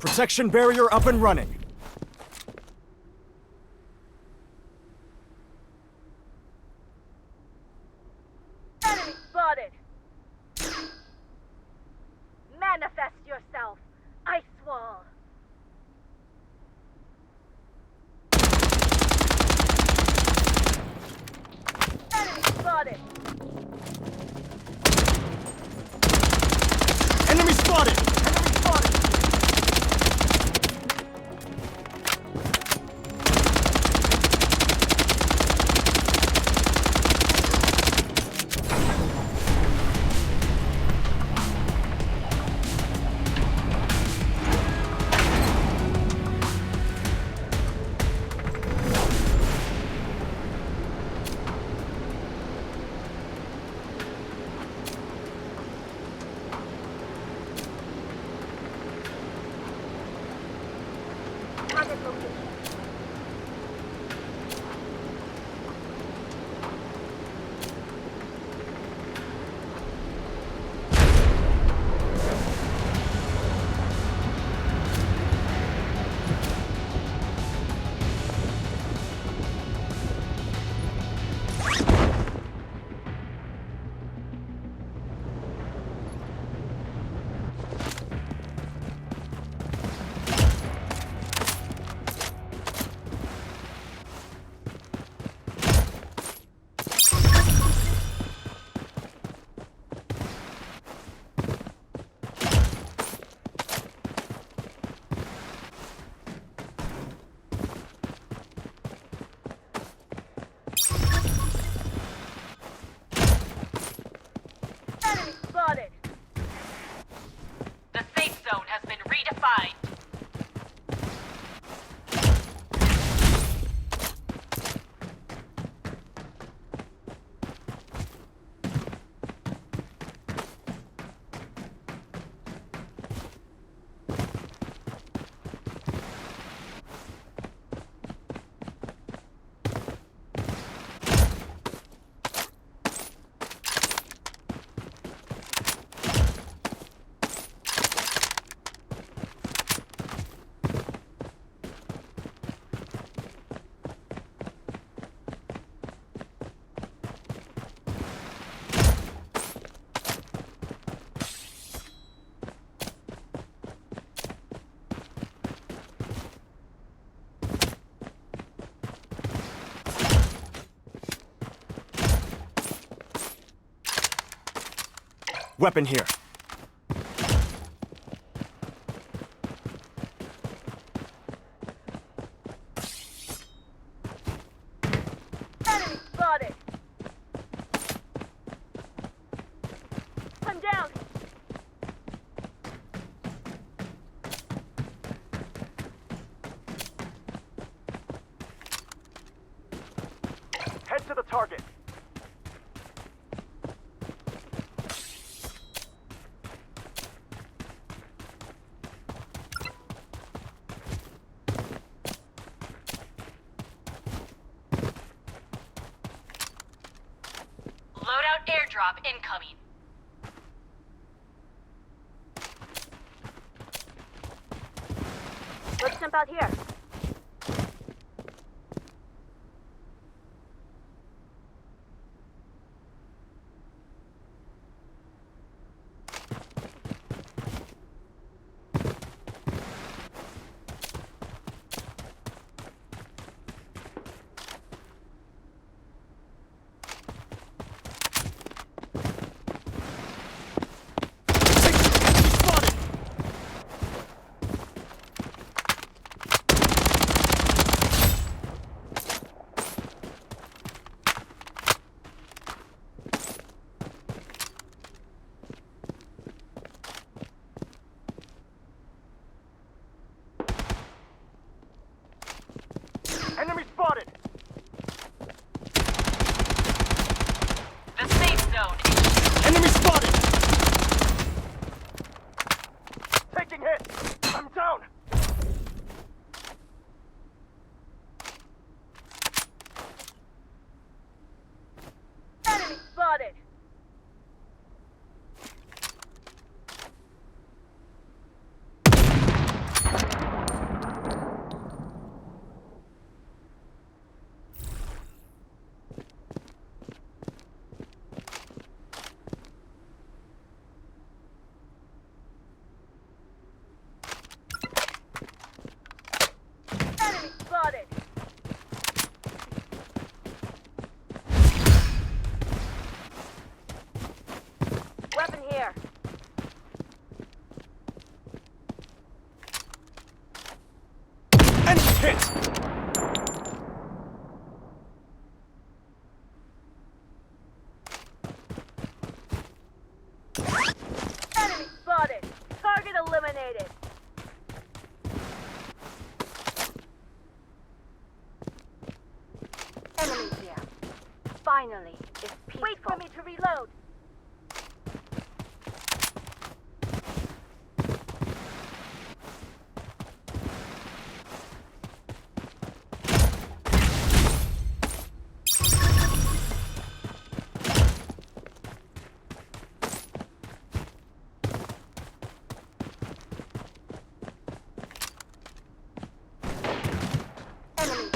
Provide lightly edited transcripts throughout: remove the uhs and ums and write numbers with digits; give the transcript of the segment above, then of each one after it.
Protection barrier up and running. Enemy spotted! Manifest yourself, Ice Wall! Enemy spotted! Enemy spotted! Enemy spotted! Target location. Enemy spotted! The safe zone has been redefined. Weapon here. Enemy spotted! Come down! Head to the target. Loadout airdrop incoming. Let's jump out here. Spotted! hit! Enemy spotted. Target eliminated. Enemy here. Finally, it's peaceful. Wait for me to reload. Enemy.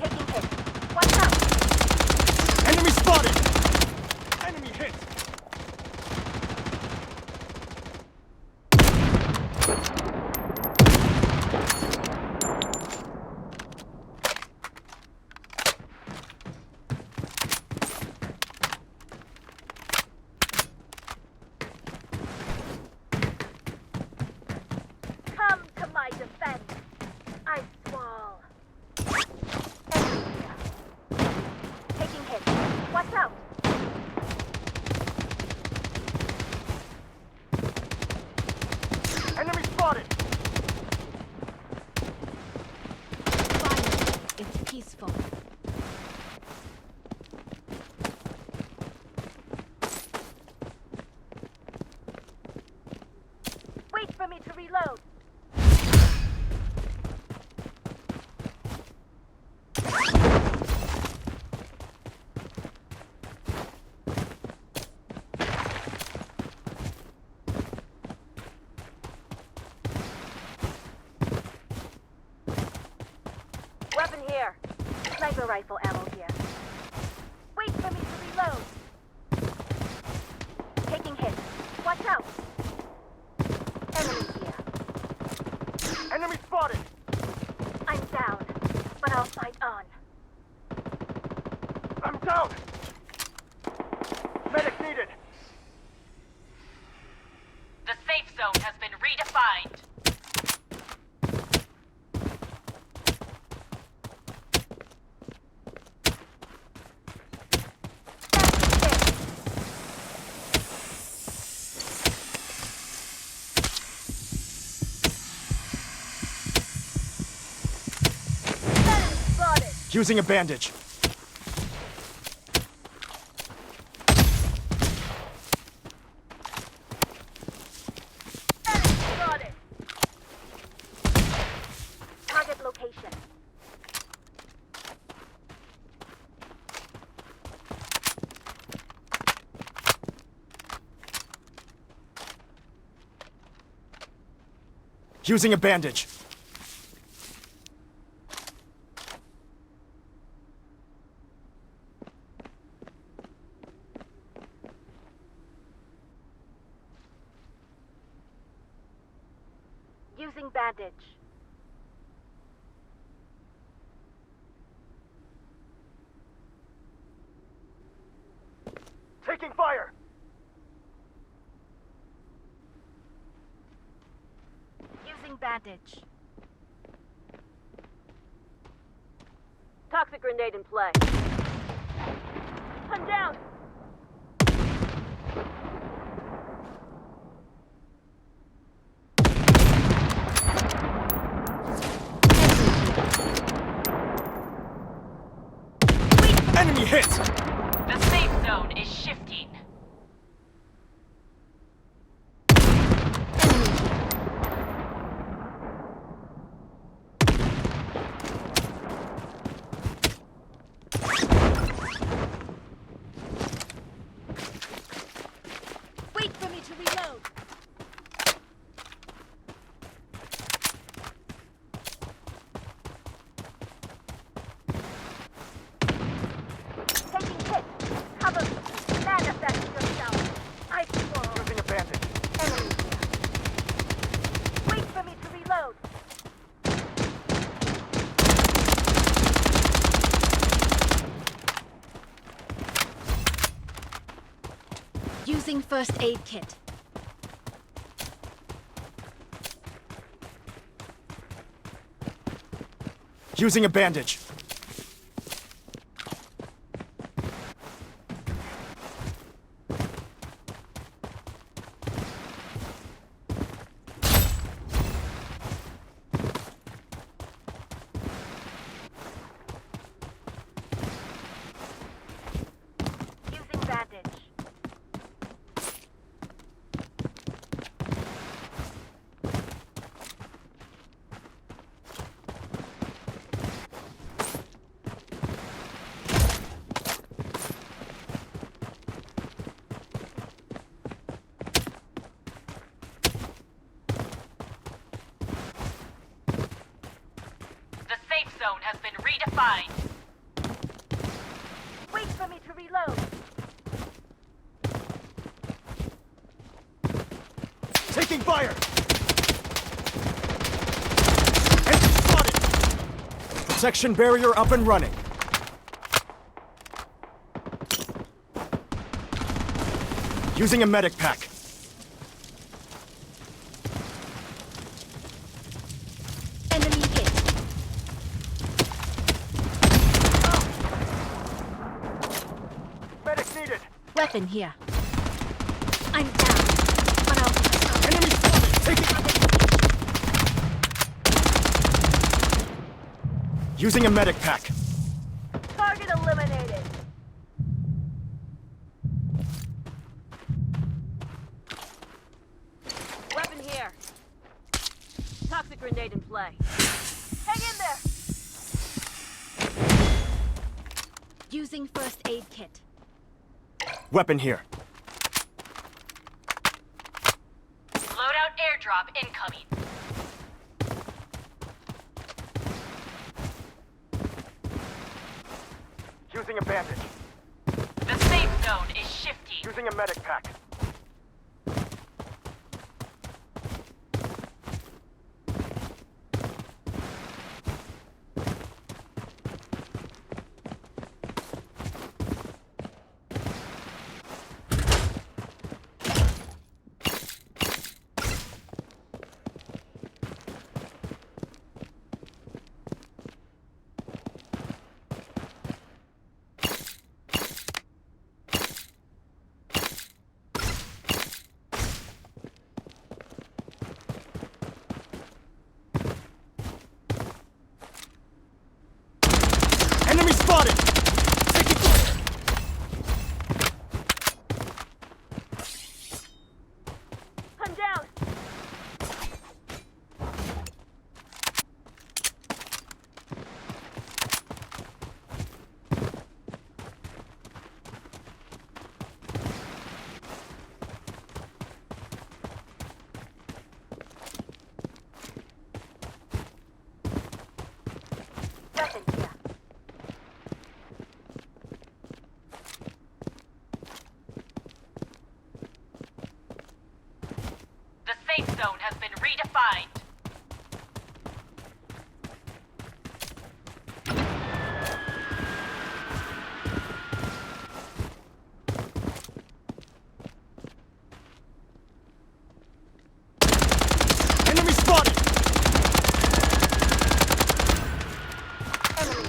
Taking hit. Watch out. Enemy spotted! Enemy hit! Come to my defense. I swall. Enemy here. Taking hit. Watch out. Enemy spotted! Finally, it's peaceful. Wait for me to reload. Weapon here. Sniper rifle ammo here. Wait for me to reload. Taking hit. Watch out. Enemy here. Enemy spotted! I'm down, but I'll fight on. I'm down! Medic needed! The safe zone has been redefined. That's it. Enemy spotted. Using a bandage. Enemy spotted. Target location. Using a bandage. Using bandage. Taking fire! Using bandage. Toxic grenade in play. I'm down. Enemy hit! The safe zone is shifting. Wait for me to reload. Taking first aid kit. Using a bandage. Using bandage. The safe zone has been redefined. Wait for me to reload. Taking fire! Enemy spotted! Protection barrier up and running. Using a medic pack. Enemy hit. Medic needed. Weapon here. I'm down. But I'll... Enemy spotted! Taking... Using a medic pack. Target eliminated. Weapon here. Toxic grenade in play. Hang in there. Using first aid kit. Weapon here. Loadout airdrop incoming. Using a bandage. The safe zone is shifting. Using a medic pack. Enemy spotted! Taking fire! I'm down. Weapon here. The safe zone has been redefined. Enemy spotted! Enemy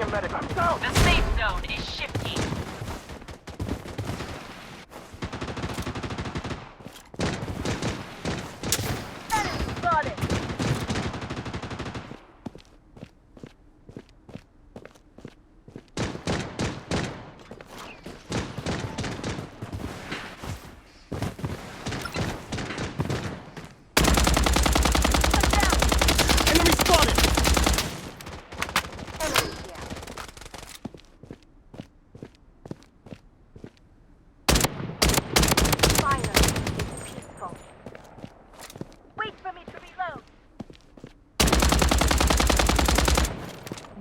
a medic. I'm down. The safe zone is shifting. Enemy spotted! Enemy spotted. Enemy here. Finally, it's peaceful. Wait for me to reload.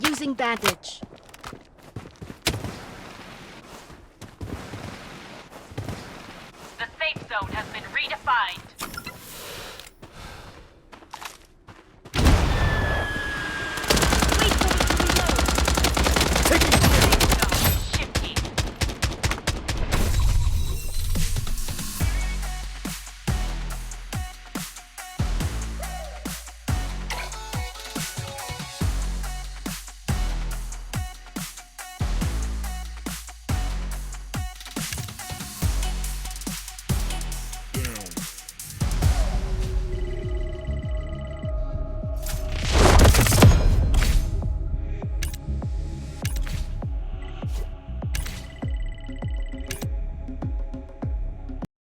Using bandage. The safe zone has been redefined.